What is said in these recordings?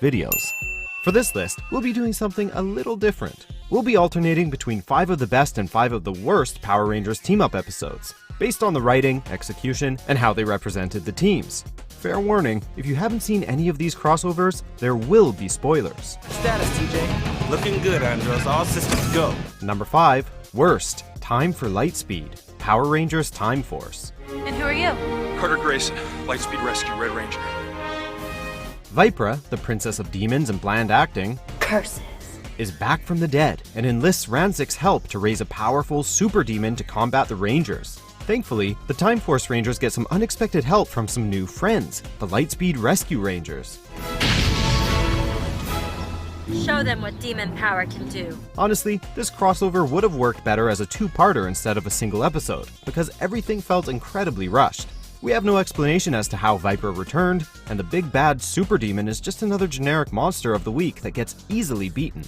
videos. For this list, we'll be doing something a little different. We'll be alternating between 5 of the best and 5 of the worst Power Rangers team-up episodes, based on the writing, execution, and how they represented the teams. Fair warning, if you haven't seen any of these crossovers, there will be spoilers. Status, TJ. Looking good, Andros. All systems go. Number 5, worst, Time for Lightspeed, Power Rangers Time Force. And who are you? Carter Grayson, Lightspeed Rescue, Red Ranger. Vipra, the princess of demons and bland acting, Curses. is back from the dead and enlists Ranzik's help to raise a powerful super demon to combat the Rangers. Thankfully, the Time Force Rangers get some unexpected help from some new friends, the Lightspeed Rescue Rangers. Show them what demon power can do. Honestly, this crossover would have worked better as a two-parter instead of a single episode, because everything felt incredibly rushed. We have no explanation as to how Vipra returned, and the big bad super demon is just another generic monster of the week that gets easily beaten.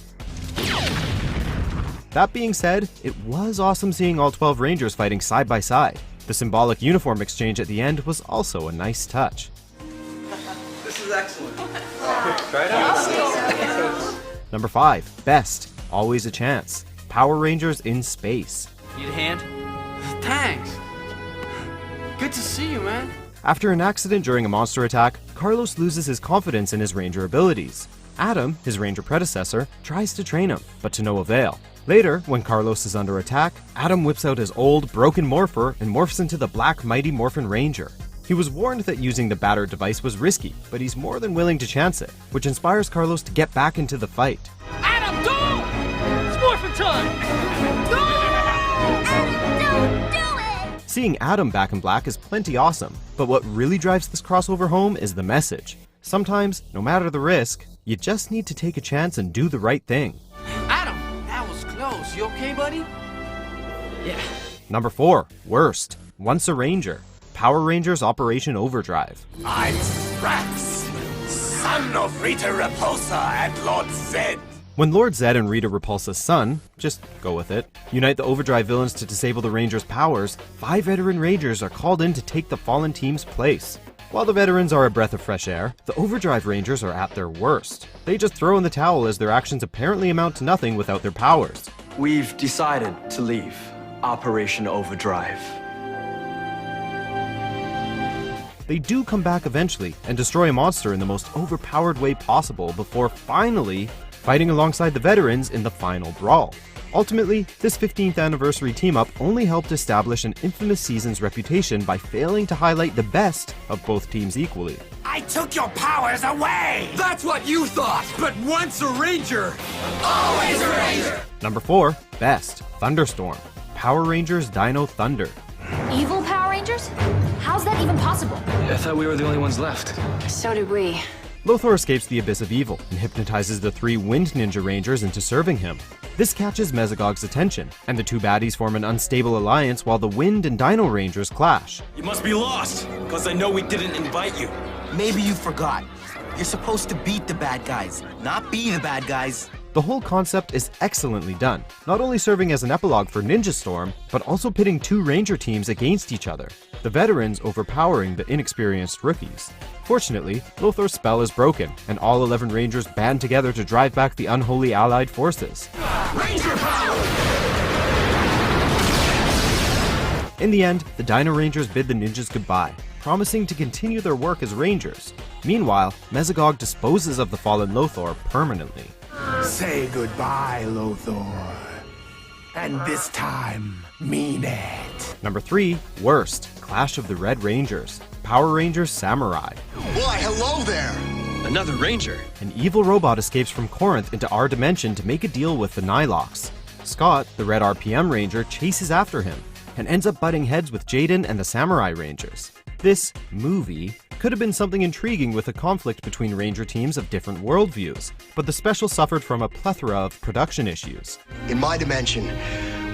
That being said, it was awesome seeing all 12 Rangers fighting side by side. The symbolic uniform exchange at the end was also a nice touch. This is excellent. Try it out. Number 5, best, always a chance, Power Rangers in Space. Need a hand? Thanks. Good to see you, man. After an accident during a monster attack, Carlos loses his confidence in his Ranger abilities. Adam, his Ranger predecessor, tries to train him, but to no avail. Later, when Carlos is under attack, Adam whips out his old, broken morpher and morphs into the Black Mighty Morphin Ranger. He was warned that using the battered device was risky, but he's more than willing to chance it, which inspires Carlos to get back into the fight. Adam, go! It's morphin' time! Go! Adam, don't do it! Seeing Adam back in black is plenty awesome, but what really drives this crossover home is the message. Sometimes, no matter the risk, you just need to take a chance and do the right thing. Adam, that was close. You okay, buddy? Yeah. Number 4, worst, Once a Ranger, Power Rangers Operation Overdrive. I'm Strax, son of Rita Repulsa and Lord Zed. When Lord Zed and Rita Repulsa's son, just go with it, unite the Overdrive villains to disable the Rangers' powers, 5 veteran Rangers are called in to take the fallen team's place. While the veterans are a breath of fresh air, the Overdrive Rangers are at their worst. They just throw in the towel as their actions apparently amount to nothing without their powers. We've decided to leave Operation Overdrive. They do come back eventually and destroy a monster in the most overpowered way possible before finally fighting alongside the veterans in the final brawl. Ultimately, this 15th anniversary team-up only helped establish an infamous season's reputation by failing to highlight the best of both teams equally. I took your powers away. That's what you thought, but once a Ranger, Always a Ranger. Number 4, best, Thunderstorm, Power Rangers Dino Thunder. Evil Power Rangers? How's that even possible? I thought we were the only ones left. So did we. Lothar escapes the abyss of evil and hypnotizes the 3 Wind Ninja Rangers into serving him. This catches Mesogog's attention, and the 2 baddies form an unstable alliance while the Wind and Dino Rangers clash. You must be lost, because I know we didn't invite you. Maybe you forgot. You're supposed to beat the bad guys, not be the bad guys. The whole concept is excellently done, not only serving as an epilogue for Ninja Storm, but also pitting 2 Ranger teams against each other, the veterans overpowering the inexperienced rookies. Fortunately, Lothar's spell is broken, and all 11 Rangers band together to drive back the unholy allied forces. Ranger power. In the end, the Dino Rangers bid the ninjas goodbye, promising to continue their work as Rangers. Meanwhile, Mesogog disposes of the fallen Lothar permanently. Say goodbye, Lothar. And this time, mean it. Number 3, worst, Clash of the Red Rangers, Power Rangers Samurai. Why, hello there. Another Ranger? An evil robot escapes from Corinth into our dimension to make a deal with the Nilox. Scott, the Red RPM Ranger, chases after him and ends up butting heads with Jaden and the Samurai Rangers. This movie could have been something intriguing with a conflict between Ranger teams of different worldviews, but the special suffered from a plethora of production issues. In my dimension,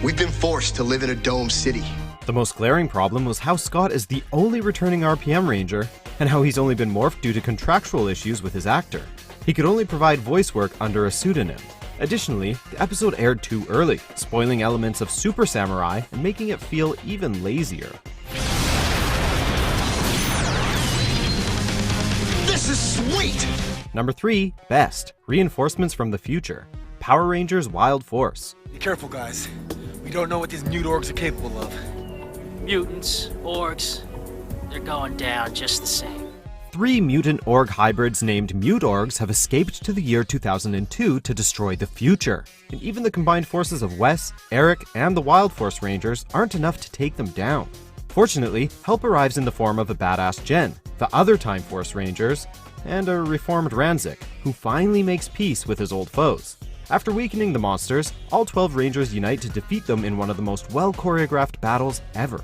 we've been forced to live in a dome city. The most glaring problem was how Scott is the only returning RPM Ranger, and how he's only been morphed due to contractual issues with his actor. He could only provide voice work under a pseudonym. Additionally, the episode aired too early, spoiling elements of Super Samurai and making it feel even lazier. This is sweet. Number 3, best, reinforcements from the future. Power Rangers Wild Force. Be careful, guys. We don't know what these mute orgs are capable of. Mutants, orcs, they're going down just the same. 3 mutant org hybrids named Mute Orgs have escaped to the year 2002 to destroy the future. And even the combined forces of Wes, Eric, and the Wild Force Rangers aren't enough to take them down. Fortunately, help arrives in the form of a badass Jen, the other Time Force Rangers, and a reformed Ranzik, who finally makes peace with his old foes. After weakening the monsters, all 12 Rangers unite to defeat them in one of the most well-choreographed battles ever.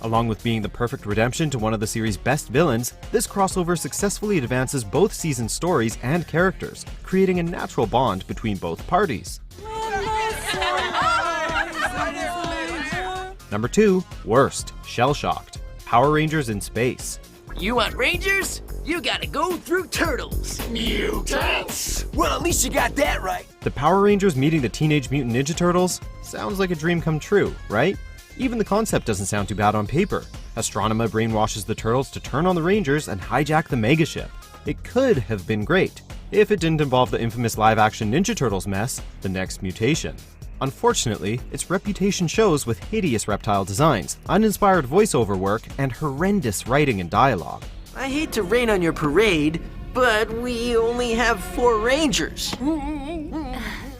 Along with being the perfect redemption to one of the series' best villains, this crossover successfully advances both season stories and characters, creating a natural bond between both parties. Number 2, worst, Shell-Shocked. Power Rangers in Space. You want Rangers? You gotta go through turtles. Mutants! Well, at least you got that right. The Power Rangers meeting the Teenage Mutant Ninja Turtles? Sounds like a dream come true, right? Even the concept doesn't sound too bad on paper. Astronema brainwashes the Turtles to turn on the Rangers and hijack the Megaship. It could have been great, if it didn't involve the infamous live-action Ninja Turtles mess, The Next Mutation. Unfortunately, its reputation shows with hideous reptile designs, uninspired voiceover work, and horrendous writing and dialogue. I hate to rain on your parade, but we only have 4 Rangers.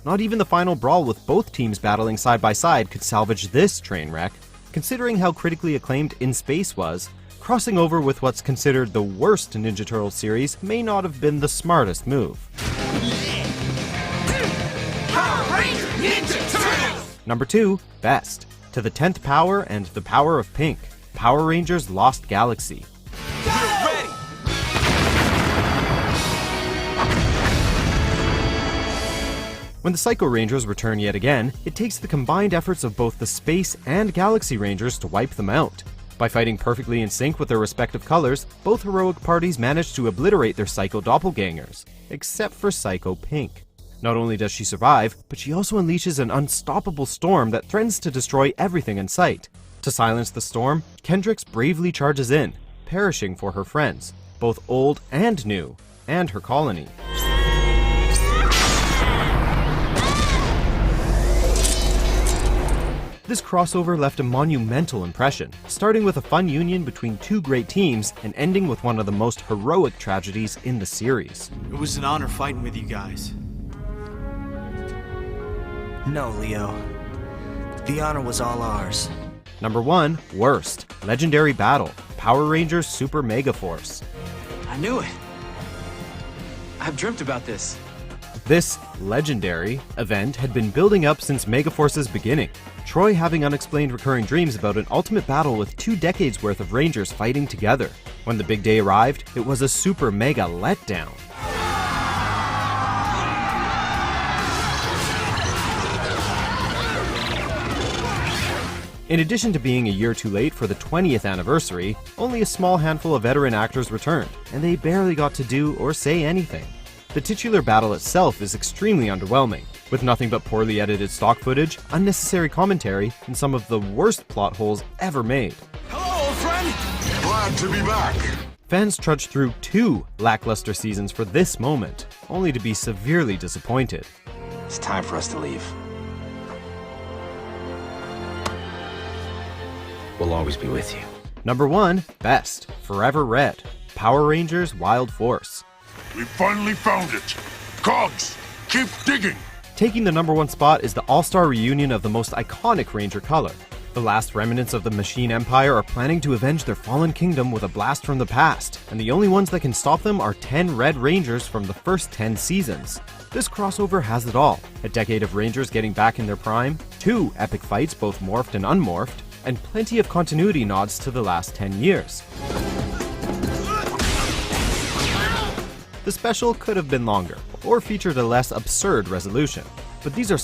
Not even the final brawl with both teams battling side by side could salvage this train wreck. Considering how critically acclaimed In Space was, crossing over with what's considered the worst Ninja Turtles series may not have been the smartest move. Number 2, best, To the 10th Power and the Power of Pink. Power Rangers Lost Galaxy. When the Psycho Rangers return yet again, it takes the combined efforts of both the Space and Galaxy Rangers to wipe them out. By fighting perfectly in sync with their respective colors, both heroic parties manage to obliterate their Psycho doppelgangers, except for Psycho Pink. Not only does she survive, but she also unleashes an unstoppable storm that threatens to destroy everything in sight. To silence the storm, Kendrix bravely charges in, perishing for her friends, both old and new, and her colony. This crossover left a monumental impression, starting with a fun union between 2 great teams and ending with one of the most heroic tragedies in the series. It was an honor fighting with you guys. No, Leo. The honor was all ours. Number 1, worst, Legendary Battle, Power Rangers Super Mega Force. I knew it. I've dreamt about this. This legendary event had been building up since Megaforce's beginning, Troy having unexplained recurring dreams about an ultimate battle with 2 decades worth of Rangers fighting together. When the big day arrived, it was a super mega letdown. In addition to being a year too late for the 20th anniversary, only a small handful of veteran actors returned, and they barely got to do or say anything. The titular battle itself is extremely underwhelming, with nothing but poorly edited stock footage, unnecessary commentary, and some of the worst plot holes ever made. Hello, old friend! Glad to be back. Fans trudged through 2 lackluster seasons for this moment, only to be severely disappointed. It's time for us to leave. We'll always be with you. Number 1, best, Forever Red, Power Rangers Wild Force. We finally found it. Cogs, keep digging. Taking the number 1 spot is the all-star reunion of the most iconic Ranger color. The last remnants of the Machine Empire are planning to avenge their fallen kingdom with a blast from the past, and the only ones that can stop them are 10 Red Rangers from the first 10 seasons. This crossover has it all. A decade of Rangers getting back in their prime, 2 epic fights both morphed and unmorphed, and plenty of continuity nods to the last 10 years. The special could have been longer, or featured a less absurd resolution, but these are